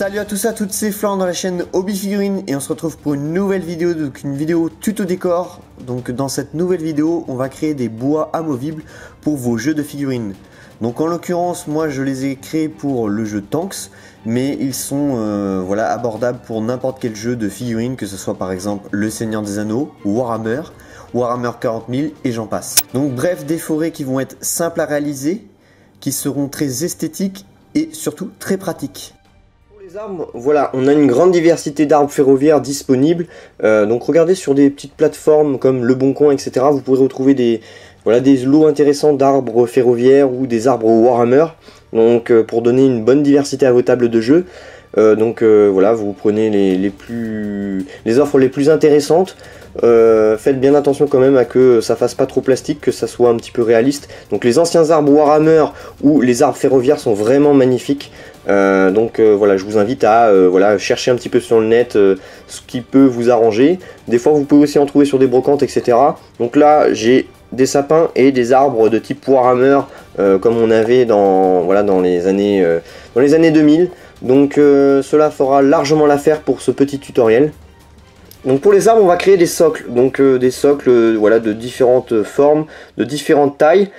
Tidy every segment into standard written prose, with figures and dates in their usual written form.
Salut à tous et à toutes, c'est Florent dans la chaîne Hobby Figurines et on se retrouve pour une nouvelle vidéo, donc une vidéo tuto décor. Donc dans cette nouvelle vidéo, on va créer des bois amovibles pour vos jeux de figurines. Donc en l'occurrence, moi je les ai créés pour le jeu Tanks, mais ils sont voilà, abordables pour n'importe quel jeu de figurines, que ce soit par exemple Le Seigneur des Anneaux, Warhammer 40 000 et j'en passe. Donc bref, des forêts qui vont être simples à réaliser, qui seront très esthétiques et surtout très pratiques. Les arbres, voilà, on a une grande diversité d'arbres ferroviaires disponibles. Donc regardez sur des petites plateformes comme Le Bon Coin, etc. Vous pourrez retrouver des lots intéressants d'arbres ferroviaires ou des arbres Warhammer. Donc pour donner une bonne diversité à vos tables de jeu. Voilà, vous prenez les offres les plus intéressantes. Faites bien attention quand même à que ça fasse pas trop plastique, que ça soit un petit peu réaliste. Donc les anciens arbres Warhammer ou les arbres ferroviaires sont vraiment magnifiques. Voilà, je vous invite à chercher un petit peu sur le net ce qui peut vous arranger. Des fois vous pouvez aussi en trouver sur des brocantes, etc. Donc là j'ai des sapins et des arbres de type Warhammer comme on avait dans les années 2000. Donc cela fera largement l'affaire pour ce petit tutoriel. Donc pour les arbres, on va créer des socles, des socles de différentes formes, de différentes tailles,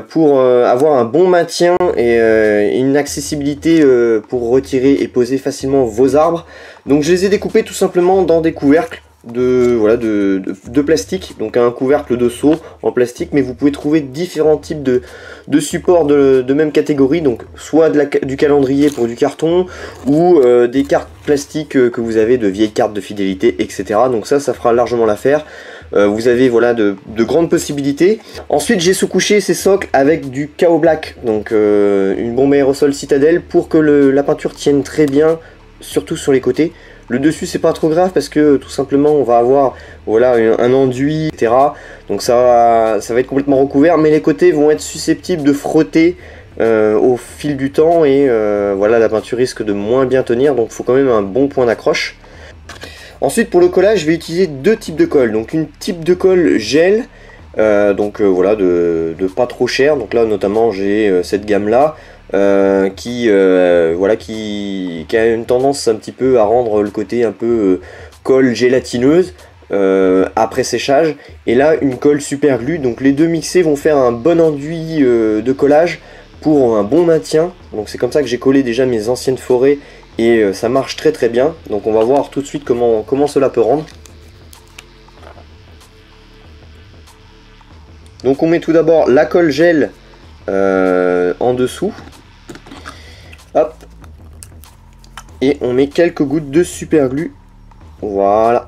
pour avoir un bon maintien et une accessibilité pour retirer et poser facilement vos arbres. Donc je les ai découpés tout simplement dans des couvercles de plastique, donc un couvercle de seau en plastique, mais vous pouvez trouver différents types de supports de même catégorie, donc soit du calendrier pour du carton ou des cartes plastiques que vous avez, de vieilles cartes de fidélité, etc. Donc ça fera largement l'affaire. Vous avez de grandes possibilités. Ensuite j'ai sous-couché ces socles avec du KO Black, donc une bombe aérosol citadelle pour que la peinture tienne très bien, surtout sur les côtés. Le dessus c'est pas trop grave parce que tout simplement on va avoir un enduit, etc. Donc ça va être complètement recouvert, mais les côtés vont être susceptibles de frotter au fil du temps et la peinture risque de moins bien tenir, donc il faut quand même un bon point d'accroche. Ensuite pour le collage je vais utiliser deux types de colle, donc une type de colle gel, de pas trop cher. Donc là notamment j'ai cette gamme là qui a une tendance un petit peu à rendre le côté un peu colle gélatineuse après séchage, et là une colle super glue. Donc les deux mixés vont faire un bon enduit de collage pour un bon maintien. Donc c'est comme ça que j'ai collé déjà mes anciennes forêts et ça marche très très bien. Donc on va voir tout de suite comment cela peut rendre. Donc on met tout d'abord la colle gel en dessous. Hop. Et on met quelques gouttes de super glue. Voilà.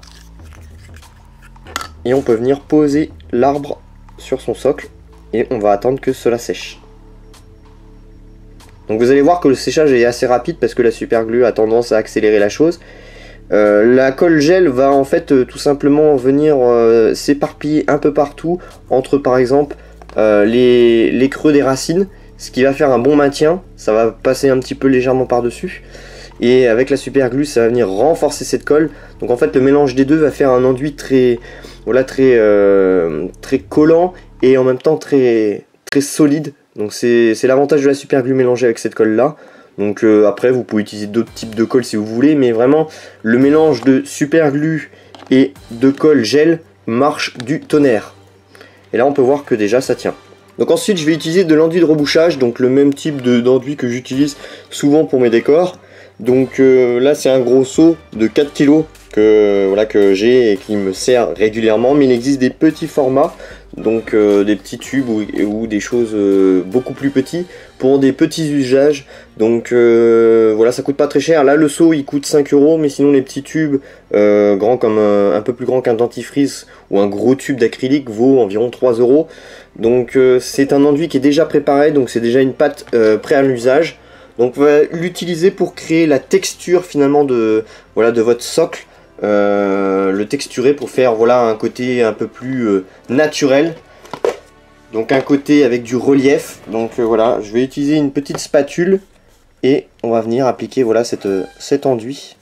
Et on peut venir poser l'arbre sur son socle. Et on va attendre que cela sèche. Donc vous allez voir que le séchage est assez rapide parce que la super glue a tendance à accélérer la chose. La colle gel va en fait tout simplement venir s'éparpiller un peu partout entre par exemple les creux des racines, ce qui va faire un bon maintien. Ça va passer un petit peu légèrement par dessus et avec la super glue ça va venir renforcer cette colle. Donc en fait le mélange des deux va faire un enduit très collant et en même temps très solide. Donc c'est l'avantage de la super glue mélangée avec cette colle là. Donc après vous pouvez utiliser d'autres types de colle si vous voulez, mais vraiment le mélange de super glue et de colle gel marche du tonnerre. Et là on peut voir que déjà ça tient. Donc ensuite je vais utiliser de l'enduit de rebouchage, donc le même type d'enduit que j'utilise souvent pour mes décors. Donc là c'est un gros seau de 4 kg que j'ai et qui me sert régulièrement, mais il existe des petits formats, donc des petits tubes ou des choses beaucoup plus petits pour des petits usages. Donc ça coûte pas très cher. Là le seau il coûte 5 €, mais sinon les petits tubes grands comme un peu plus grand qu'un dentifrice ou un gros tube d'acrylique vaut environ 3 €. Donc c'est un enduit qui est déjà préparé, donc c'est déjà une pâte prête à l'usage. Donc on va l'utiliser pour créer la texture finalement de votre socle, le texturer pour faire un côté un peu plus naturel, donc un côté avec du relief. Donc je vais utiliser une petite spatule et on va venir appliquer cet enduit.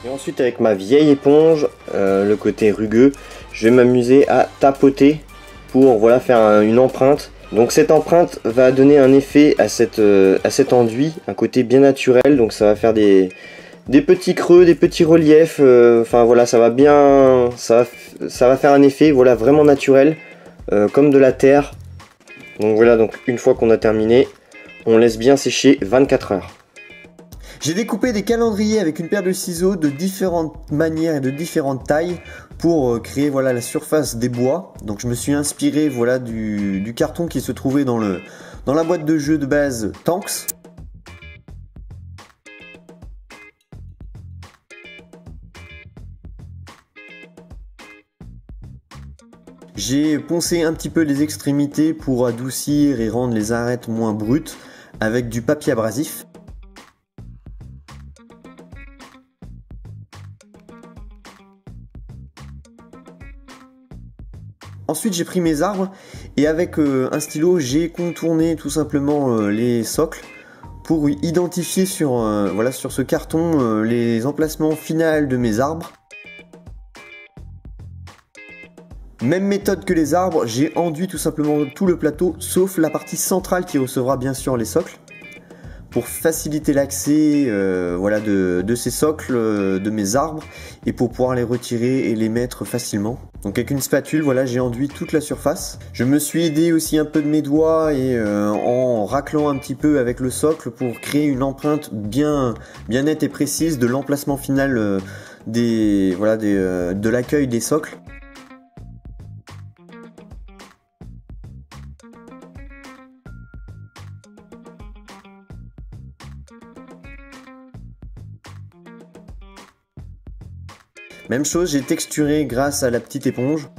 Et ensuite avec ma vieille éponge, le côté rugueux, je vais m'amuser à tapoter pour voilà, faire une empreinte. Donc cette empreinte va donner un effet à cet enduit, un côté bien naturel, donc ça va faire des petits creux, des petits reliefs, enfin voilà, ça va faire un effet voilà, vraiment naturel, comme de la terre. Donc voilà, donc une fois qu'on a terminé, on laisse bien sécher 24 heures. J'ai découpé des calendriers avec une paire de ciseaux de différentes manières et de différentes tailles pour créer voilà, la surface des bois. Donc je me suis inspiré voilà, du carton qui se trouvait dans la boîte de jeu de base Tanks. J'ai poncé un petit peu les extrémités pour adoucir et rendre les arêtes moins brutes avec du papier abrasif. Ensuite j'ai pris mes arbres et avec un stylo j'ai contourné tout simplement les socles pour identifier sur ce carton les emplacements finaux de mes arbres. Même méthode que les arbres, j'ai enduit tout simplement tout le plateau sauf la partie centrale qui recevra bien sûr les socles pour faciliter l'accès voilà, de ces socles de mes arbres et pour pouvoir les retirer et les mettre facilement. Donc avec une spatule, voilà, j'ai enduit toute la surface. Je me suis aidé aussi un peu de mes doigts et en raclant un petit peu avec le socle pour créer une empreinte bien nette et précise de l'emplacement final de l'accueil des socles. Même chose, j'ai texturé grâce à la petite éponge.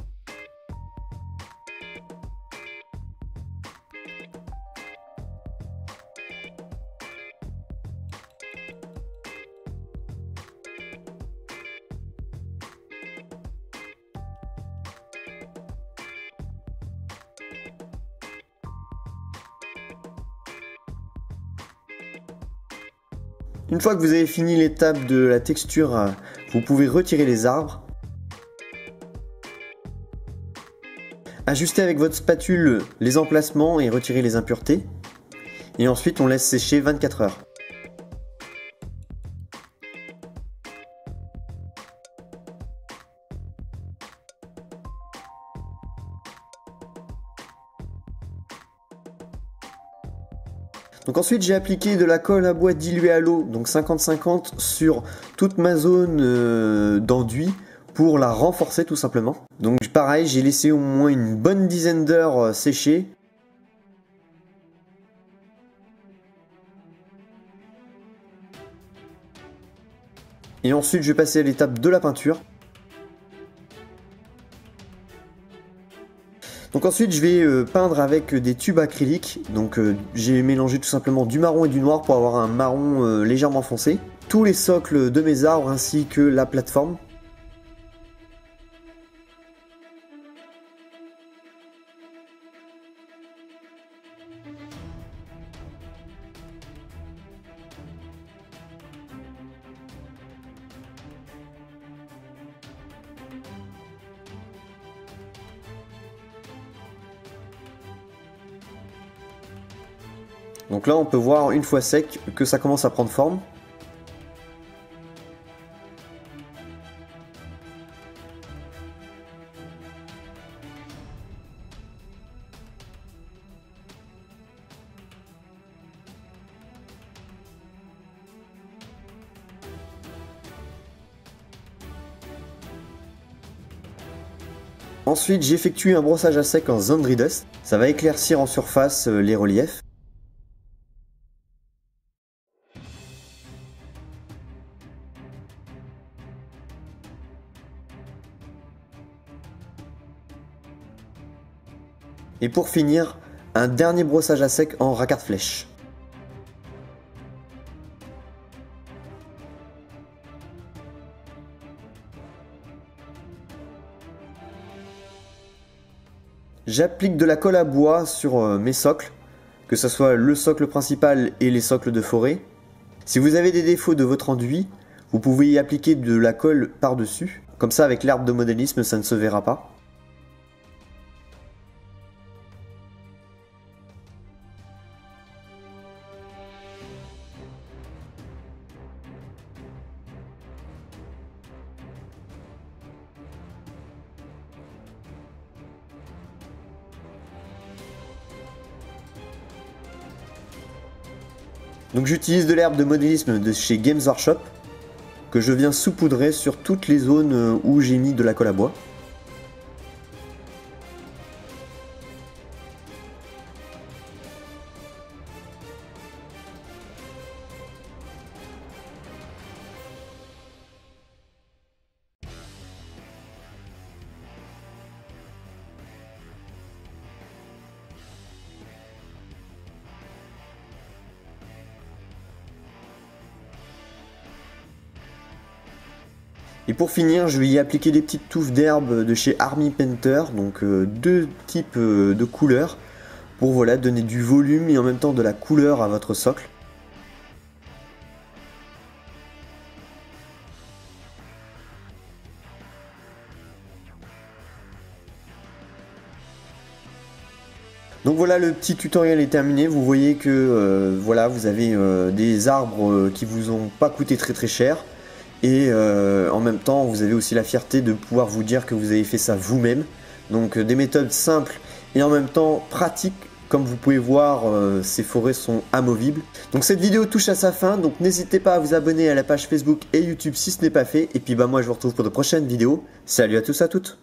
Une fois que vous avez fini l'étape de la texture, vous pouvez retirer les arbres. Ajustez avec votre spatule les emplacements et retirer les impuretés. Et ensuite on laisse sécher 24 heures. Donc ensuite j'ai appliqué de la colle à bois diluée à l'eau, donc 50-50 sur toute ma zone d'enduit pour la renforcer tout simplement. Donc pareil, j'ai laissé au moins une bonne dizaine d'heures sécher. Et ensuite je vais passer à l'étape de la peinture. Donc ensuite je vais peindre avec des tubes acryliques, donc j'ai mélangé tout simplement du marron et du noir pour avoir un marron légèrement foncé. Tous les socles de mes arbres ainsi que la plateforme. Donc là on peut voir une fois sec que ça commence à prendre forme. Ensuite j'effectue un brossage à sec en zone dry dust. Ça va éclaircir en surface les reliefs. Et pour finir, un dernier brossage à sec en racard flèche. J'applique de la colle à bois sur mes socles, que ce soit le socle principal et les socles de forêt. Si vous avez des défauts de votre enduit, Vous pouvez y appliquer de la colle par-dessus. Comme ça, avec l'herbe de modélisme, ça ne se verra pas. Donc j'utilise de l'herbe de modélisme de chez Games Workshop que je viens saupoudrer sur toutes les zones où j'ai mis de la colle à bois. Et pour finir, je vais y appliquer des petites touffes d'herbe de chez Army Painter, donc deux types de couleurs, pour voilà, donner du volume et en même temps de la couleur à votre socle. Donc voilà, le petit tutoriel est terminé. Vous voyez que voilà, vous avez des arbres qui vous ont pas coûté très cher. Et en même temps, vous avez aussi la fierté de pouvoir vous dire que vous avez fait ça vous-même. Donc des méthodes simples et en même temps pratiques. Comme vous pouvez voir, ces forêts sont amovibles. Donc cette vidéo touche à sa fin. Donc n'hésitez pas à vous abonner à la page Facebook et YouTube si ce n'est pas fait. Et puis bah moi je vous retrouve pour de prochaines vidéos. Salut à tous, à toutes.